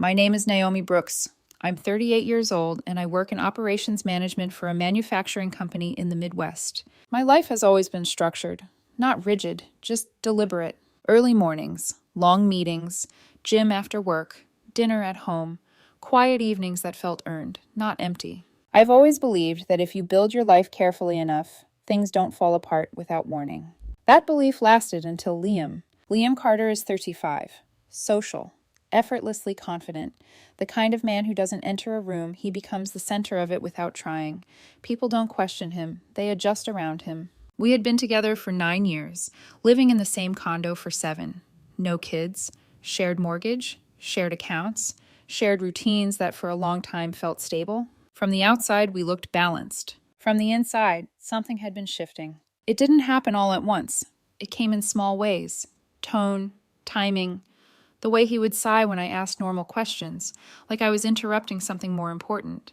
My name is Naomi Brooks. I'm 38 years old and I work in operations management for a manufacturing company in the Midwest. My life has always been structured, not rigid, just deliberate. Early mornings, long meetings, gym after work, dinner at home, quiet evenings that felt earned, not empty. I've always believed that if you build your life carefully enough, things don't fall apart without warning. That belief lasted until Liam. Liam Carter is 35, social, effortlessly confident, the kind of man who doesn't enter a room, he becomes the center of it without trying. People don't question him, they adjust around him. We had been together for 9 years, living in the same condo for 7. No kids, shared mortgage, shared accounts, shared routines that for a long time felt stable. From the outside, we looked balanced. From the inside, something had been shifting. It didn't happen all at once. It came in small ways. Tone, timing, the way he would sigh when I asked normal questions, like I was interrupting something more important.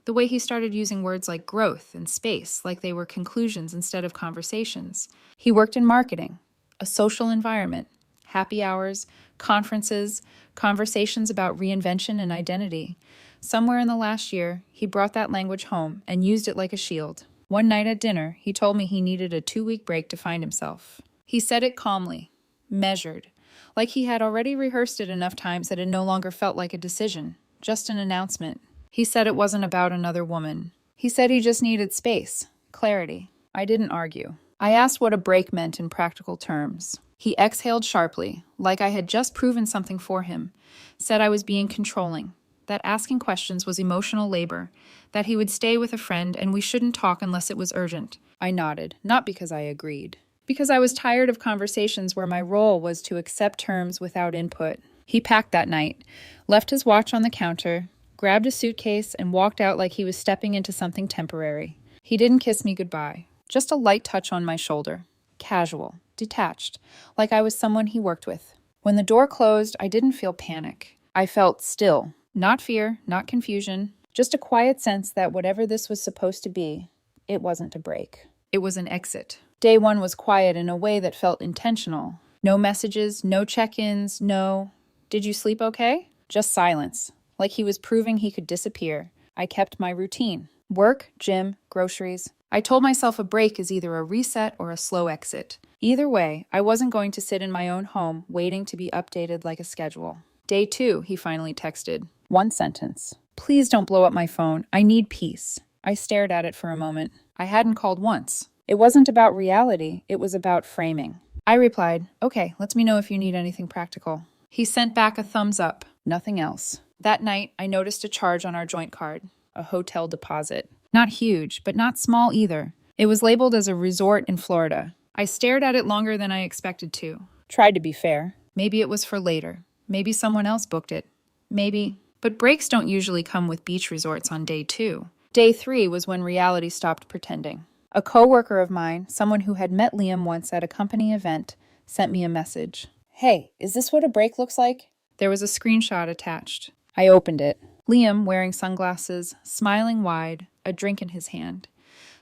The way he started using words like growth and space, like they were conclusions instead of conversations. He worked in marketing, a social environment, happy hours, conferences, conversations about reinvention and identity. Somewhere in the last year, he brought that language home and used it like a shield. One night at dinner, he told me he needed a 2-week break to find himself. He said it calmly, measured, like he had already rehearsed it enough times that it no longer felt like a decision, just an announcement. He said it wasn't about another woman. He said he just needed space, clarity. I didn't argue. I asked what a break meant in practical terms. He exhaled sharply, like I had just proven something for him, said I was being controlling, that asking questions was emotional labor, that he would stay with a friend and we shouldn't talk unless it was urgent. I nodded, not because I agreed. Because I was tired of conversations where my role was to accept terms without input. He packed that night, left his watch on the counter, grabbed a suitcase, and walked out like he was stepping into something temporary. He didn't kiss me goodbye, just a light touch on my shoulder. Casual, detached, like I was someone he worked with. When the door closed, I didn't feel panic. I felt still. Not fear, not confusion, just a quiet sense that whatever this was supposed to be, it wasn't a break. It was an exit. Day 1 was quiet in a way that felt intentional. No messages, no check-ins, no, "Did you sleep okay?" Just silence, like he was proving he could disappear. I kept my routine. Work, gym, groceries. I told myself a break is either a reset or a slow exit. Either way, I wasn't going to sit in my own home waiting to be updated like a schedule. Day 2, he finally texted. One sentence. "Please don't blow up my phone. I need peace." I stared at it for a moment. I hadn't called once. It wasn't about reality, it was about framing. I replied, "Okay, let me know if you need anything practical." He sent back a thumbs up, nothing else. That night, I noticed a charge on our joint card, a hotel deposit. Not huge, but not small either. It was labeled as a resort in Florida. I stared at it longer than I expected to. Tried to be fair. Maybe it was for later. Maybe someone else booked it. Maybe. But breaks don't usually come with beach resorts on day 2. Day 3 was when reality stopped pretending. A coworker of mine, someone who had met Liam once at a company event, sent me a message. "Hey, is this what a break looks like?" There was a screenshot attached. I opened it. Liam, wearing sunglasses, smiling wide, a drink in his hand.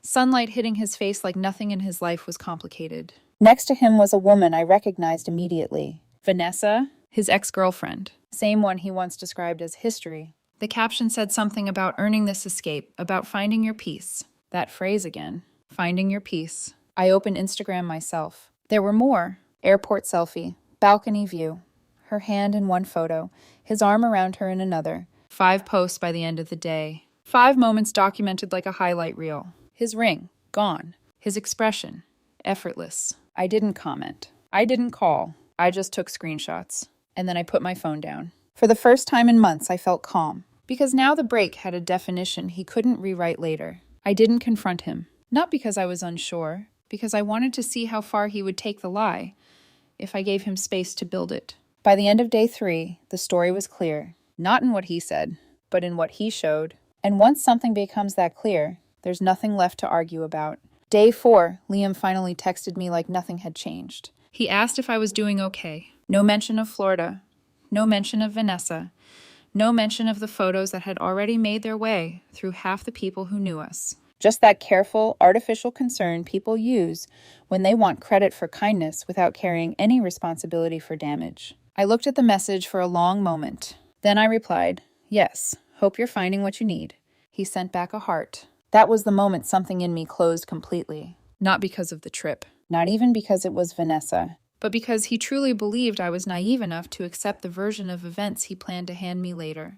Sunlight hitting his face like nothing in his life was complicated. Next to him was a woman I recognized immediately. Vanessa, his ex-girlfriend. Same one he once described as history. The caption said something about earning this escape, about finding your peace. That phrase again. Finding your peace. I opened Instagram myself. There were more. Airport selfie. Balcony view. Her hand in one photo. His arm around her in another. 5 posts by the end of the day. 5 moments documented like a highlight reel. His ring. Gone. His expression. Effortless. I didn't comment. I didn't call. I just took screenshots. And then I put my phone down. For the first time in months, I felt calm. Because now the break had a definition he couldn't rewrite later. I didn't confront him. Not because I was unsure, because I wanted to see how far he would take the lie, if I gave him space to build it. By the end of day 3, the story was clear. Not in what he said, but in what he showed. And once something becomes that clear, there's nothing left to argue about. Day 4, Liam finally texted me like nothing had changed. He asked if I was doing okay. No mention of Florida. No mention of Vanessa. No mention of the photos that had already made their way through half the people who knew us. Just that careful, artificial concern people use when they want credit for kindness without carrying any responsibility for damage. I looked at the message for a long moment. Then I replied, "Yes, hope you're finding what you need." He sent back a heart. That was the moment something in me closed completely. Not because of the trip. Not even because it was Vanessa. But because he truly believed I was naive enough to accept the version of events he planned to hand me later.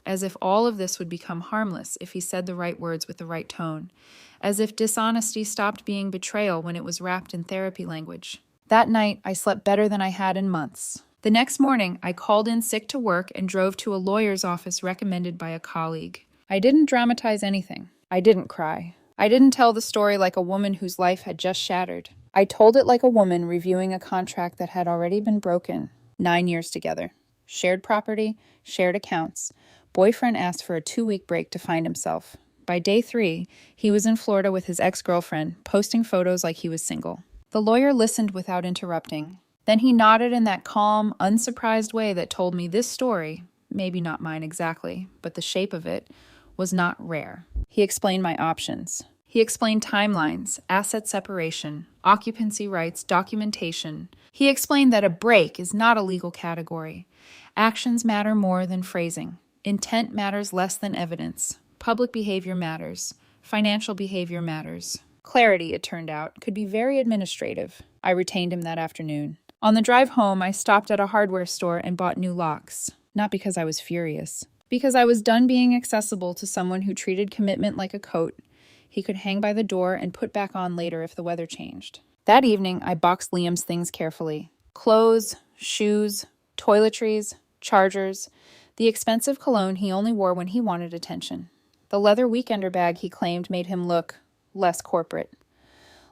As if all of this would become harmless if he said the right words with the right tone. As if dishonesty stopped being betrayal when it was wrapped in therapy language. That night, I slept better than I had in months. The next morning, I called in sick to work and drove to a lawyer's office recommended by a colleague. I didn't dramatize anything. I didn't cry. I didn't tell the story like a woman whose life had just shattered. I told it like a woman reviewing a contract that had already been broken. 9 years together. Shared property, shared accounts. Boyfriend asked for a 2-week break to find himself. By day 3, he was in Florida with his ex-girlfriend, posting photos like he was single. The lawyer listened without interrupting. Then he nodded in that calm, unsurprised way that told me this story, maybe not mine exactly, but the shape of it, was not rare. He explained my options. He explained timelines, asset separation, occupancy rights, documentation. He explained that a break is not a legal category. Actions matter more than phrasing. Intent matters less than evidence. Public behavior matters. Financial behavior matters. Clarity, it turned out, could be very administrative. I retained him that afternoon. On the drive home, I stopped at a hardware store and bought new locks. Not because I was furious. Because I was done being accessible to someone who treated commitment like a coat he could hang by the door and put back on later if the weather changed. That evening, I boxed Liam's things carefully. Clothes, shoes, toiletries, chargers, the expensive cologne he only wore when he wanted attention. The leather weekender bag he claimed made him look less corporate.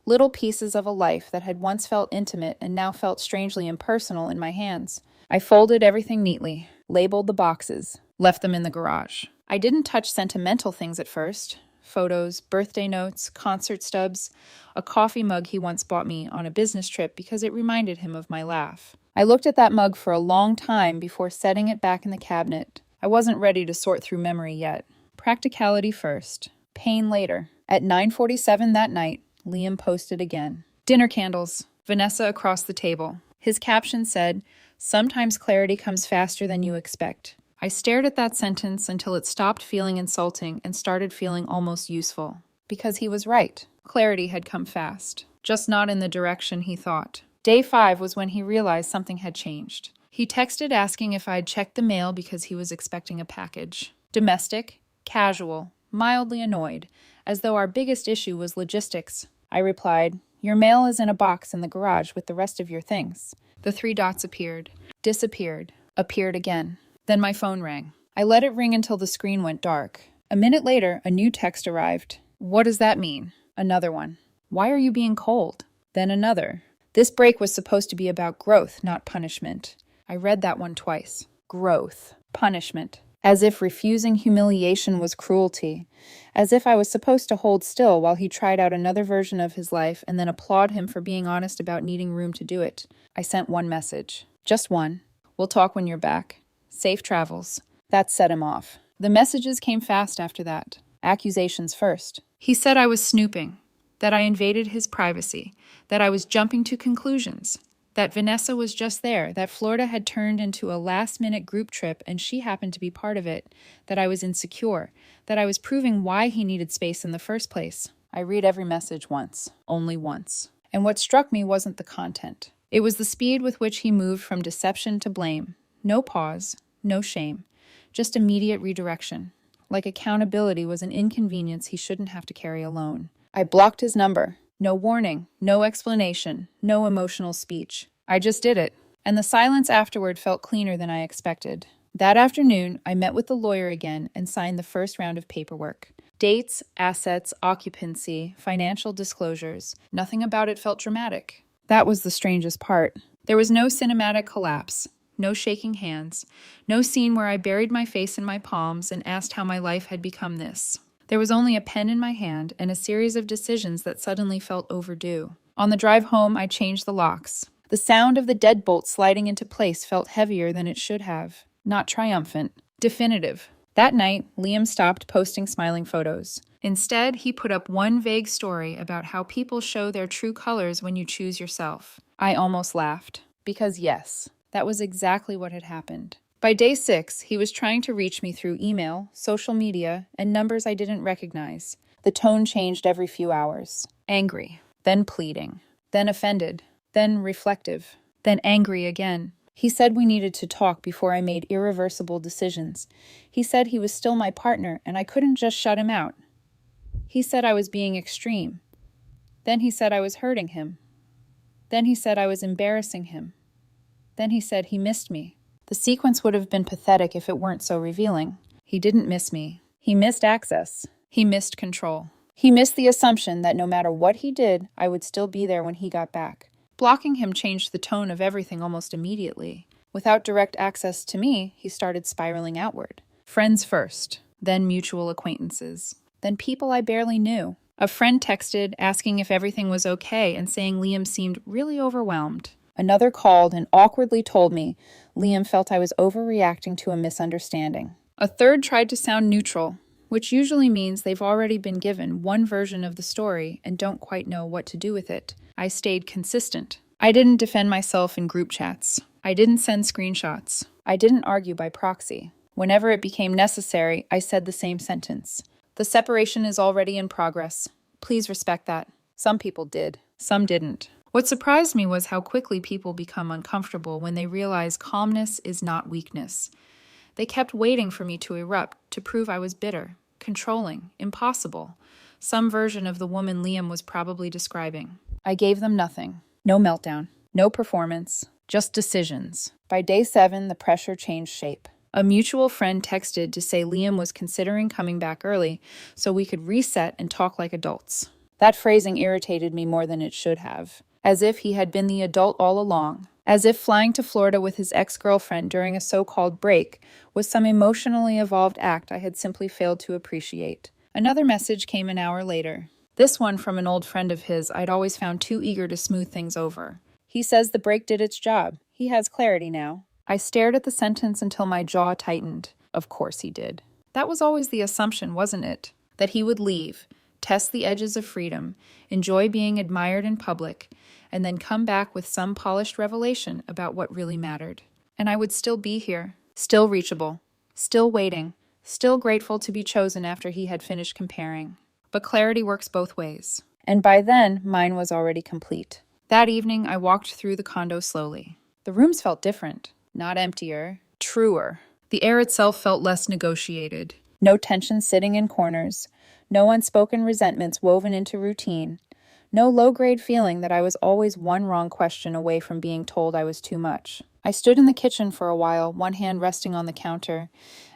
Little pieces of a life that had once felt intimate and now felt strangely impersonal in my hands. I folded everything neatly, labeled the boxes, left them in the garage. I didn't touch sentimental things at first. Photos, birthday notes, concert stubs, a coffee mug he once bought me on a business trip because it reminded him of my laugh. I looked at that mug for a long time before setting it back in the cabinet. I wasn't ready to sort through memory yet. Practicality first. Pain later. At 9:47 that night, Liam posted again. Dinner candles. Vanessa across the table. His caption said, "Sometimes clarity comes faster than you expect." I stared at that sentence until it stopped feeling insulting and started feeling almost useful. Because he was right. Clarity had come fast. Just not in the direction he thought. Day 5 was when he realized something had changed. He texted asking if I'd checked the mail because he was expecting a package. Domestic, casual, mildly annoyed, as though our biggest issue was logistics. I replied, "Your mail is in a box in the garage with the rest of your things." The 3 dots appeared, disappeared, appeared again. Then my phone rang. I let it ring until the screen went dark. A minute later, a new text arrived. "What does that mean?" Another one. "Why are you being cold?" Then another. This break was supposed to be about growth, not punishment. I read that one twice. Growth. Punishment. As if refusing humiliation was cruelty. As if I was supposed to hold still while he tried out another version of his life and then applaud him for being honest about needing room to do it. I sent one message. Just one. "We'll talk when you're back. Safe travels." That set him off. The messages came fast after that. Accusations first. He said I was snooping, that I invaded his privacy, that I was jumping to conclusions, that Vanessa was just there, that Florida had turned into a last-minute group trip and she happened to be part of it, that I was insecure, that I was proving why he needed space in the first place. I read every message once, only once. And what struck me wasn't the content. It was the speed with which he moved from deception to blame. No pause, no shame, just immediate redirection. Like accountability was an inconvenience he shouldn't have to carry alone. I blocked his number. No warning, no explanation, no emotional speech. I just did it. And the silence afterward felt cleaner than I expected. That afternoon, I met with the lawyer again and signed the first round of paperwork. Dates, assets, occupancy, financial disclosures. Nothing about it felt dramatic. That was the strangest part. There was no cinematic collapse. No shaking hands, no scene where I buried my face in my palms and asked how my life had become this. There was only a pen in my hand and a series of decisions that suddenly felt overdue. On the drive home, I changed the locks. The sound of the deadbolt sliding into place felt heavier than it should have. Not triumphant, definitive. That night, Liam stopped posting smiling photos. Instead, he put up one vague story about how people show their true colors when you choose yourself. I almost laughed. Because yes, that was exactly what had happened. By day 6, he was trying to reach me through email, social media, and numbers I didn't recognize. The tone changed every few hours. Angry, then pleading, then offended, then reflective, then angry again. He said we needed to talk before I made irreversible decisions. He said he was still my partner and I couldn't just shut him out. He said I was being extreme. Then he said I was hurting him. Then he said I was embarrassing him. Then he said he missed me. The sequence would have been pathetic if it weren't so revealing. He didn't miss me. He missed access. He missed control. He missed the assumption that no matter what he did, I would still be there when he got back. Blocking him changed the tone of everything almost immediately. Without direct access to me, he started spiraling outward. Friends first, then mutual acquaintances, then people I barely knew. A friend texted asking if everything was okay and saying Liam seemed really overwhelmed. Another called and awkwardly told me Liam felt I was overreacting to a misunderstanding. A third tried to sound neutral, which usually means they've already been given one version of the story and don't quite know what to do with it. I stayed consistent. I didn't defend myself in group chats. I didn't send screenshots. I didn't argue by proxy. Whenever it became necessary, I said the same sentence. The separation is already in progress. Please respect that. Some people did. Some didn't. What surprised me was how quickly people become uncomfortable when they realize calmness is not weakness. They kept waiting for me to erupt, to prove I was bitter, controlling, impossible, some version of the woman Liam was probably describing. I gave them nothing. No meltdown, no performance, just decisions. By day 7, the pressure changed shape. A mutual friend texted to say Liam was considering coming back early so we could reset and talk like adults. That phrasing irritated me more than it should have. As if he had been the adult all along. As if flying to Florida with his ex-girlfriend during a so-called break was some emotionally evolved act I had simply failed to appreciate. Another message came an hour later. This one from an old friend of his I'd always found too eager to smooth things over. He says the break did its job. He has clarity now. I stared at the sentence until my jaw tightened. Of course he did. That was always the assumption, wasn't it? That he would leave, test the edges of freedom, enjoy being admired in public, and then come back with some polished revelation about what really mattered. And I would still be here, still reachable, still waiting, still grateful to be chosen after he had finished comparing. But clarity works both ways. And by then, mine was already complete. That evening, I walked through the condo slowly. The rooms felt different, not emptier, truer. The air itself felt less negotiated. No tension sitting in corners, no unspoken resentments woven into routine, no low-grade feeling that I was always one wrong question away from being told I was too much. I stood in the kitchen for a while, one hand resting on the counter,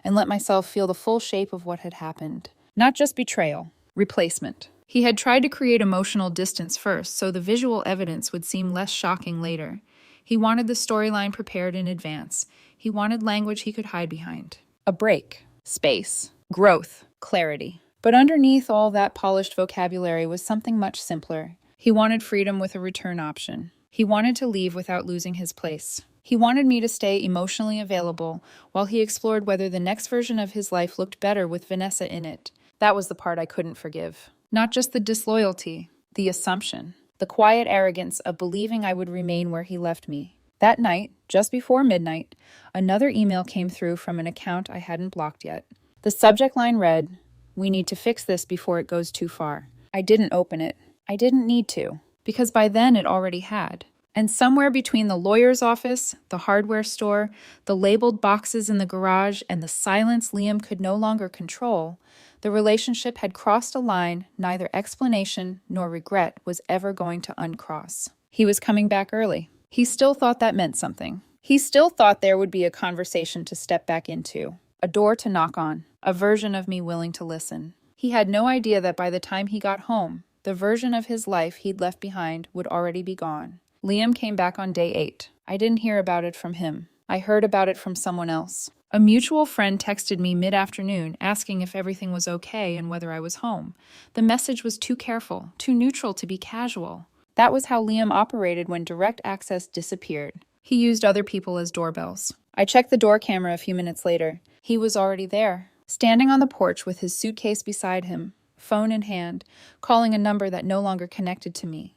and let myself feel the full shape of what had happened. Not just betrayal, replacement. He had tried to create emotional distance first, so the visual evidence would seem less shocking later. He wanted the storyline prepared in advance. He wanted language he could hide behind. A break, space, growth, clarity. But underneath all that polished vocabulary was something much simpler. He wanted freedom with a return option. He wanted to leave without losing his place. He wanted me to stay emotionally available while he explored whether the next version of his life looked better with Vanessa in it. That was the part I couldn't forgive. Not just the disloyalty, the assumption, the quiet arrogance of believing I would remain where he left me. That night, just before midnight, another email came through from an account I hadn't blocked yet. The subject line read, "We need to fix this before it goes too far." I didn't open it. I didn't need to, because by then it already had. And somewhere between the lawyer's office, the hardware store, the labeled boxes in the garage, and the silence Liam could no longer control, the relationship had crossed a line neither explanation nor regret was ever going to uncross. He was coming back early. He still thought that meant something. He still thought there would be a conversation to step back into, a door to knock on, a version of me willing to listen. He had no idea that by the time he got home, the version of his life he'd left behind would already be gone. Liam came back on day 8. I didn't hear about it from him. I heard about it from someone else. A mutual friend texted me mid-afternoon asking if everything was okay and whether I was home. The message was too careful, too neutral to be casual. That was how Liam operated when direct access disappeared. He used other people as doorbells. I checked the door camera a few minutes later. He was already there, standing on the porch with his suitcase beside him, phone in hand, calling a number that no longer connected to me.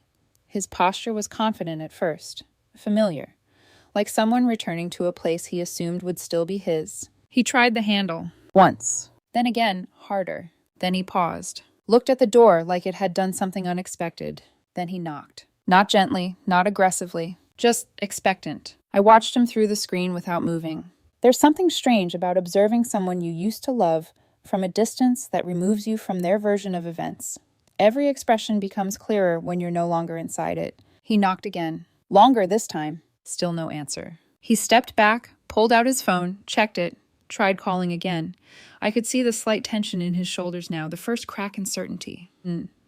His posture was confident at first, familiar, like someone returning to a place he assumed would still be his. He tried the handle. Once. Then again, harder. Then he paused. Looked at the door like it had done something unexpected. Then he knocked. Not gently, not aggressively, just expectant. I watched him through the screen without moving. There's something strange about observing someone you used to love from a distance that removes you from their version of events. Every expression becomes clearer when you're no longer inside it. He knocked again. Longer this time. Still no answer. He stepped back, pulled out his phone, checked it, tried calling again. I could see the slight tension in his shoulders now, the first crack in certainty.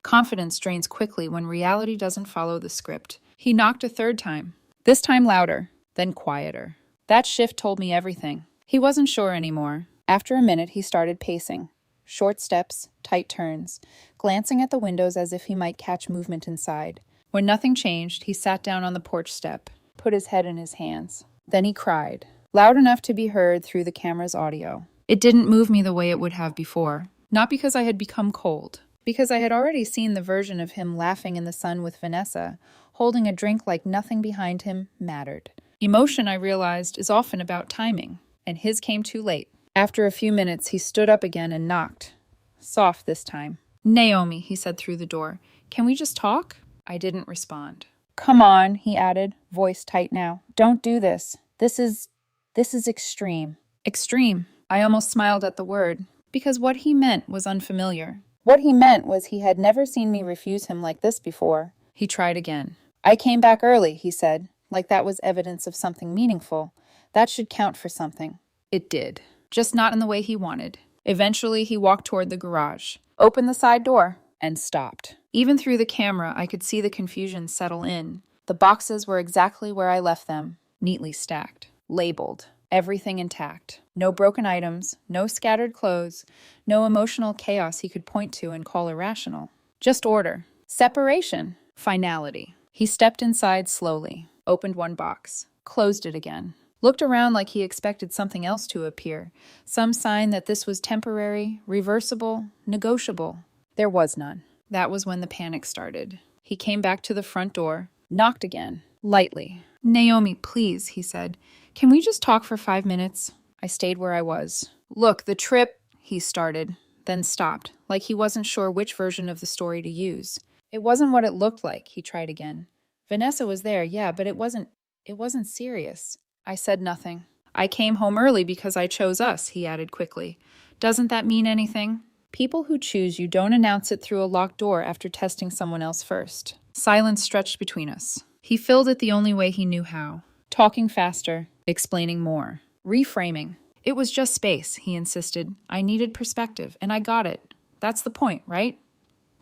Confidence drains quickly when reality doesn't follow the script. He knocked a third time. This time louder, then quieter. That shift told me everything. He wasn't sure anymore. After a minute, he started pacing. Short steps, tight turns, glancing at the windows as if he might catch movement inside. When nothing changed, he sat down on the porch step, put his head in his hands. Then he cried, loud enough to be heard through the camera's audio. It didn't move me the way it would have before. Not because I had become cold, because I had already seen the version of him laughing in the sun with Vanessa, holding a drink like nothing behind him mattered. Emotion, I realized, is often about timing, and his came too late. After a few minutes, he stood up again and knocked. Soft this time. Naomi, he said through the door, can we just talk? I didn't respond. Come on, he added, voice tight now. Don't do this. This is extreme. Extreme. I almost smiled at the word, because what he meant was unfamiliar. What he meant was he had never seen me refuse him like this before. He tried again. I came back early, he said, like that was evidence of something meaningful. That should count for something. It did. Just not in the way he wanted. Eventually, he walked toward the garage, opened the side door, and stopped. Even through the camera, I could see the confusion settle in. The boxes were exactly where I left them, neatly stacked, labeled, everything intact. No broken items, no scattered clothes, no emotional chaos he could point to and call irrational. Just order. Separation. Finality. He stepped inside slowly, opened one box, closed it again. Looked around like he expected something else to appear, some sign that this was temporary, reversible, negotiable. There was none. That was when the panic started. He came back to the front door, knocked again, lightly. Naomi, please, he said. Can we just talk for 5 minutes? I stayed where I was. Look, the trip, he started, then stopped, like he wasn't sure which version of the story to use. It wasn't what it looked like, he tried again. Vanessa was there, yeah, but it wasn't serious. I said nothing. I came home early because I chose us, he added quickly. Doesn't that mean anything? People who choose you don't announce it through a locked door after testing someone else first. Silence stretched between us. He filled it the only way he knew how. Talking faster, explaining more, reframing. It was just space, he insisted. I needed perspective, and I got it. That's the point, right?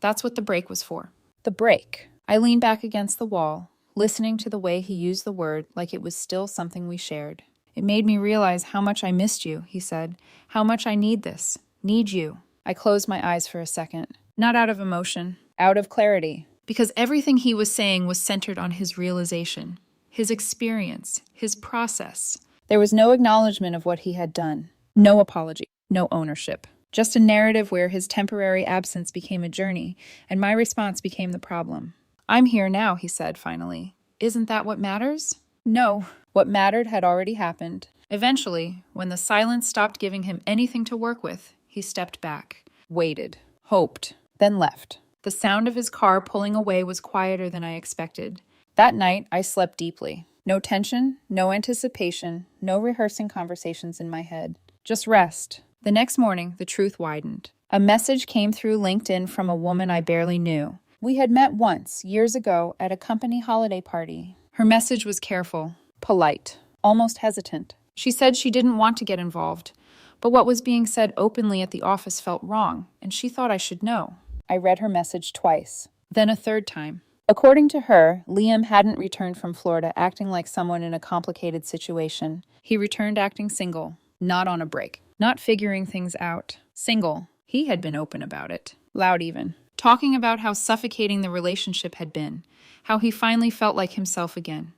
That's what the break was for. The break. I leaned back against the wall, listening to the way he used the word like it was still something we shared. It made me realize how much I missed you, he said. How much I need this. Need you. I closed my eyes for a second. Not out of emotion, out of clarity. Because everything he was saying was centered on his realization, his experience, his process. There was no acknowledgement of what he had done. No apology. No ownership. Just a narrative where his temporary absence became a journey, and my response became the problem. I'm here now, he said finally. Isn't that what matters? No. What mattered had already happened. Eventually, when the silence stopped giving him anything to work with, he stepped back, waited, hoped, then left. The sound of his car pulling away was quieter than I expected. That night, I slept deeply. No tension, no anticipation, no rehearsing conversations in my head. Just rest. The next morning, the truth widened. A message came through LinkedIn from a woman I barely knew. We had met once, years ago, at a company holiday party. Her message was careful, polite, almost hesitant. She said she didn't want to get involved, but what was being said openly at the office felt wrong, and she thought I should know. I read her message twice, then a third time. According to her, Liam hadn't returned from Florida acting like someone in a complicated situation. He returned acting single, not on a break, not figuring things out. Single. He had been open about it. Loud even. Talking about how suffocating the relationship had been, how he finally felt like himself again,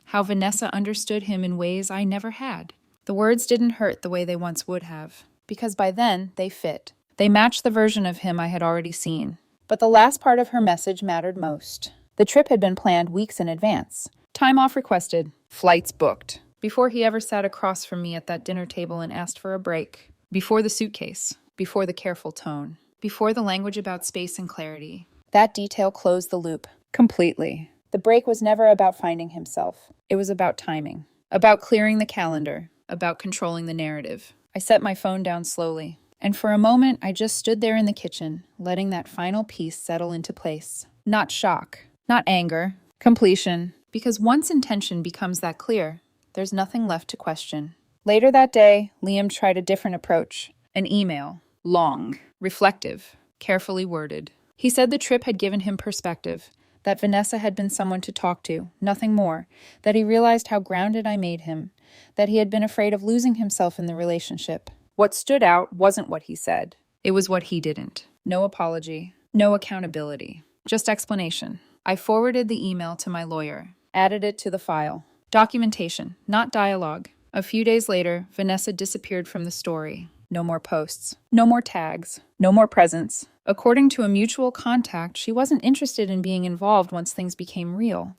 how Vanessa understood him in ways I never had. The words didn't hurt the way they once would have, because by then they fit. They matched the version of him I had already seen. But the last part of her message mattered most. The trip had been planned weeks in advance. Time off requested. Flights booked. Before he ever sat across from me at that dinner table and asked for a break. Before the suitcase. Before the careful tone. Before the language about space and clarity. That detail closed the loop. Completely. The break was never about finding himself. It was about timing. About clearing the calendar. About controlling the narrative. I set my phone down slowly. And for a moment, I just stood there in the kitchen, letting that final piece settle into place. Not shock. Not anger. Completion. Because once intention becomes that clear, there's nothing left to question. Later that day, Liam tried a different approach. An email. Long. Reflective. Carefully worded. He said the trip had given him perspective, that Vanessa had been someone to talk to, nothing more, that he realized how grounded I made him, that he had been afraid of losing himself in the relationship. What stood out wasn't what he said. It was what he didn't. No apology. No accountability. Just explanation. I forwarded the email to my lawyer. Added it to the file. Documentation, not dialogue. A few days later, Vanessa disappeared from the story. No more posts. No more tags. No more presence. According to a mutual contact, she wasn't interested in being involved once things became real.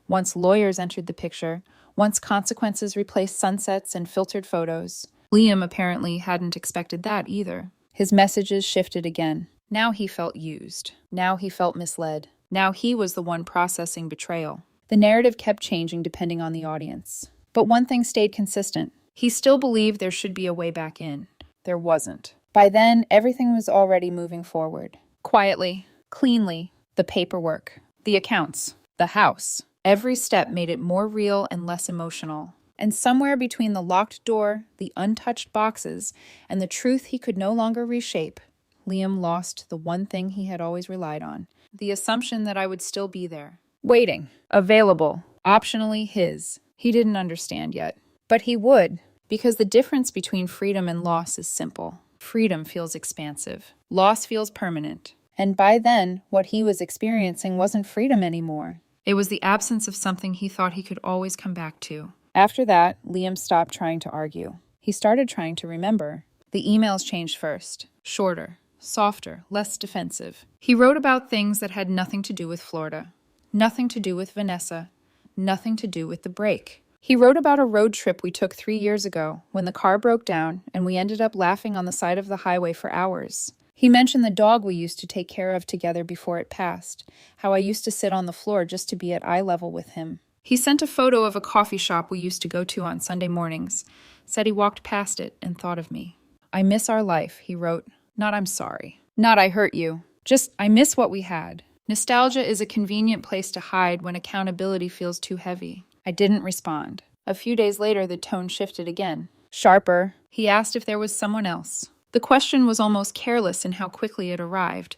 Once lawyers entered the picture. Once consequences replaced sunsets and filtered photos. Liam apparently hadn't expected that either. His messages shifted again. Now he felt used. Now he felt misled. Now he was the one processing betrayal. The narrative kept changing depending on the audience. But one thing stayed consistent. He still believed there should be a way back in. There wasn't. By then, everything was already moving forward. Quietly, cleanly, the paperwork, the accounts, the house. Every step made it more real and less emotional. And somewhere between the locked door, the untouched boxes, and the truth he could no longer reshape, Liam lost the one thing he had always relied on. The assumption that I would still be there. Waiting. Available. Optionally his. He didn't understand yet. But he would. Because the difference between freedom and loss is simple. Freedom feels expansive. Loss feels permanent. And by then, what he was experiencing wasn't freedom anymore. It was the absence of something he thought he could always come back to. After that, Liam stopped trying to argue. He started trying to remember. The emails changed first. Shorter, softer, less defensive. He wrote about things that had nothing to do with Florida. Nothing to do with Vanessa. Nothing to do with the break. He wrote about a road trip we took 3 years ago when the car broke down and we ended up laughing on the side of the highway for hours. He mentioned the dog we used to take care of together before it passed, how I used to sit on the floor just to be at eye level with him. He sent a photo of a coffee shop we used to go to on Sunday mornings, said he walked past it and thought of me. I miss our life, he wrote. Not I'm sorry. Not I hurt you. Just I miss what we had. Nostalgia is a convenient place to hide when accountability feels too heavy. I didn't respond. A few days later, the tone shifted again. Sharper. He asked if there was someone else. The question was almost careless in how quickly it arrived,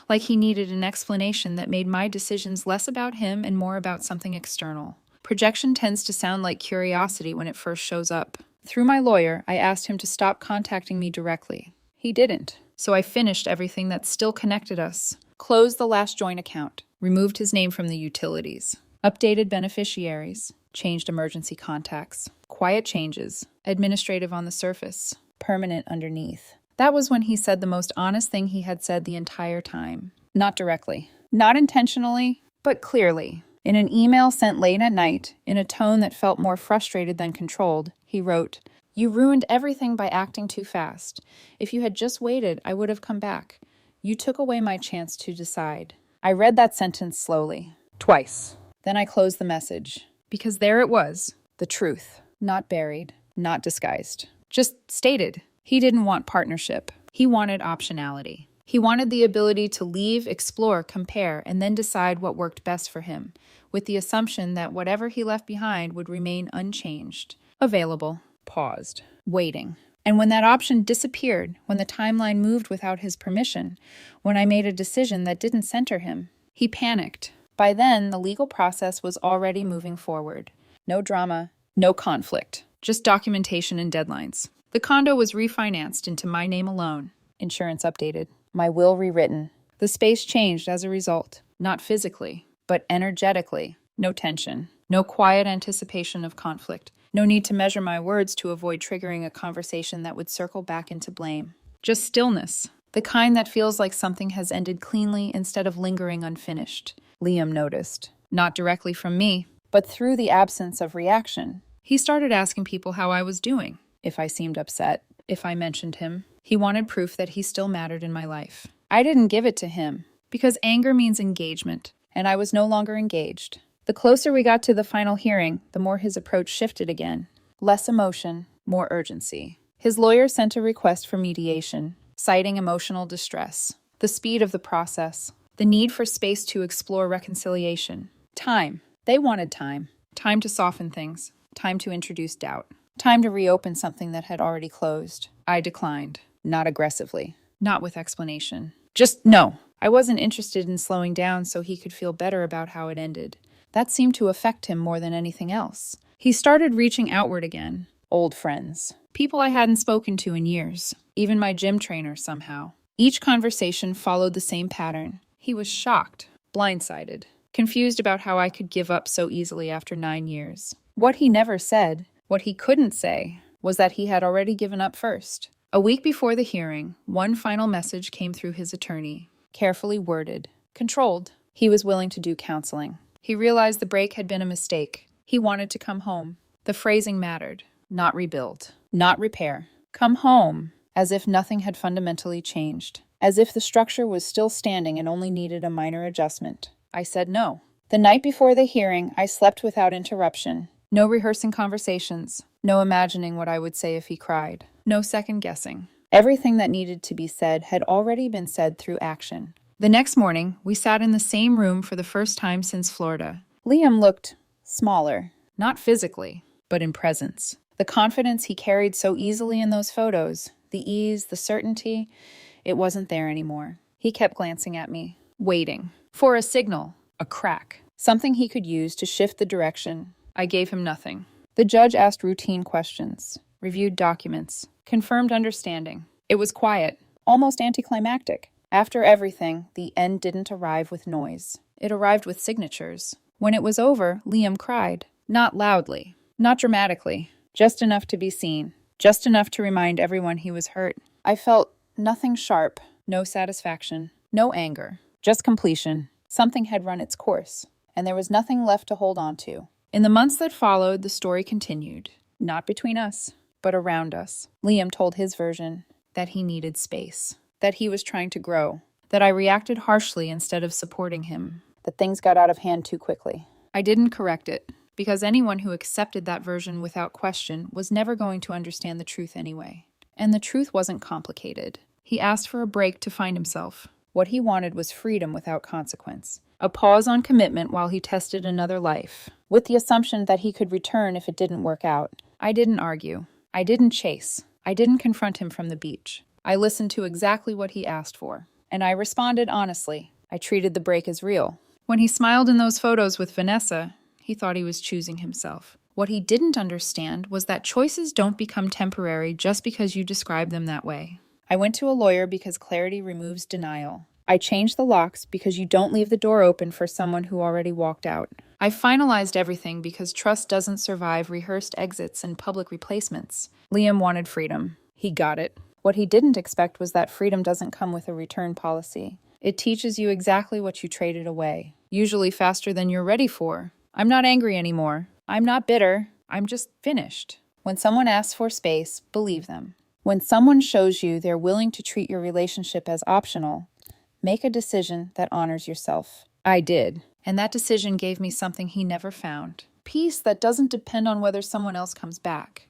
like he needed an explanation that made my decisions less about him and more about something external. Projection tends to sound like curiosity when it first shows up. Through my lawyer, I asked him to stop contacting me directly. He didn't. So I finished everything that still connected us. Closed the last joint account. Removed his name from the utilities. Updated beneficiaries. Changed emergency contacts. Quiet changes. Administrative on the surface. Permanent underneath. That was when he said the most honest thing he had said the entire time. Not directly. Not intentionally, but clearly. In an email sent late at night, in a tone that felt more frustrated than controlled, he wrote, "You ruined everything by acting too fast. If you had just waited, I would have come back. You took away my chance to decide." I read that sentence slowly. Twice. Then I closed the message. Because there it was. The truth. Not buried. Not disguised. Just stated. He didn't want partnership. He wanted optionality. He wanted the ability to leave, explore, compare, and then decide what worked best for him, with the assumption that whatever he left behind would remain unchanged. Available. Paused. Waiting. And when that option disappeared, when the timeline moved without his permission, when I made a decision that didn't center him, he panicked. By then, the legal process was already moving forward. No drama, no conflict, just documentation and deadlines. The condo was refinanced into my name alone. Insurance updated. My will rewritten. The space changed as a result. Not physically, but energetically. No tension. No quiet anticipation of conflict. No need to measure my words to avoid triggering a conversation that would circle back into blame. Just stillness. The kind that feels like something has ended cleanly instead of lingering unfinished. Liam noticed. Not directly from me, but through the absence of reaction. He started asking people how I was doing, if I seemed upset, if I mentioned him. He wanted proof that he still mattered in my life. I didn't give it to him, because anger means engagement, and I was no longer engaged. The closer we got to the final hearing, the more his approach shifted again. Less emotion, more urgency. His lawyer sent a request for mediation, citing emotional distress, the speed of the process, the need for space to explore reconciliation. Time. They wanted time. Time to soften things. Time to introduce doubt. Time to reopen something that had already closed. I declined. Not aggressively. Not with explanation. Just no. I wasn't interested in slowing down so he could feel better about how it ended. That seemed to affect him more than anything else. He started reaching outward again. Old friends. People I hadn't spoken to in years. Even my gym trainer somehow. Each conversation followed the same pattern. He was shocked, blindsided, confused about how I could give up so easily after 9 years. What he never said, what he couldn't say, was that he had already given up first. A week before the hearing, one final message came through his attorney, carefully worded, controlled. He was willing to do counseling. He realized the break had been a mistake. He wanted to come home. The phrasing mattered. Not rebuild. Not repair. Come home. As if nothing had fundamentally changed. As if the structure was still standing and only needed a minor adjustment. I said no. The night before the hearing, I slept without interruption. No rehearsing conversations. No imagining what I would say if he cried. No second guessing. Everything that needed to be said had already been said through action. The next morning, we sat in the same room for the first time since Florida. Liam looked smaller. Not physically, but in presence. The confidence he carried so easily in those photos, the ease, the certainty, it wasn't there anymore. He kept glancing at me, waiting for a signal, a crack, something he could use to shift the direction. I gave him nothing. The judge asked routine questions, reviewed documents, confirmed understanding. It was quiet, almost anticlimactic. After everything, the end didn't arrive with noise. It arrived with signatures. When it was over, Liam cried. Not loudly, not dramatically, just enough to be seen, just enough to remind everyone he was hurt. I felt nothing sharp, no satisfaction, no anger, just completion. Something had run its course, and there was nothing left to hold on to. In the months that followed, the story continued. Not between us, but around us. Liam told his version that he needed space, that he was trying to grow, that I reacted harshly instead of supporting him, that things got out of hand too quickly. I didn't correct it, because anyone who accepted that version without question was never going to understand the truth anyway. And the truth wasn't complicated. He asked for a break to find himself. What he wanted was freedom without consequence. A pause on commitment while he tested another life, with the assumption that he could return if it didn't work out. I didn't argue. I didn't chase. I didn't confront him from the beach. I listened to exactly what he asked for. And I responded honestly. I treated the break as real. When he smiled in those photos with Vanessa, he thought he was choosing himself. What he didn't understand was that choices don't become temporary just because you describe them that way. I went to a lawyer because clarity removes denial. I changed the locks because you don't leave the door open for someone who already walked out. I finalized everything because trust doesn't survive rehearsed exits and public replacements. Liam wanted freedom. He got it. What he didn't expect was that freedom doesn't come with a return policy. It teaches you exactly what you traded away, usually faster than you're ready for. I'm not angry anymore. I'm not bitter. I'm just finished. When someone asks for space, believe them. When someone shows you they're willing to treat your relationship as optional, make a decision that honors yourself. I did, and that decision gave me something he never found. Peace that doesn't depend on whether someone else comes back.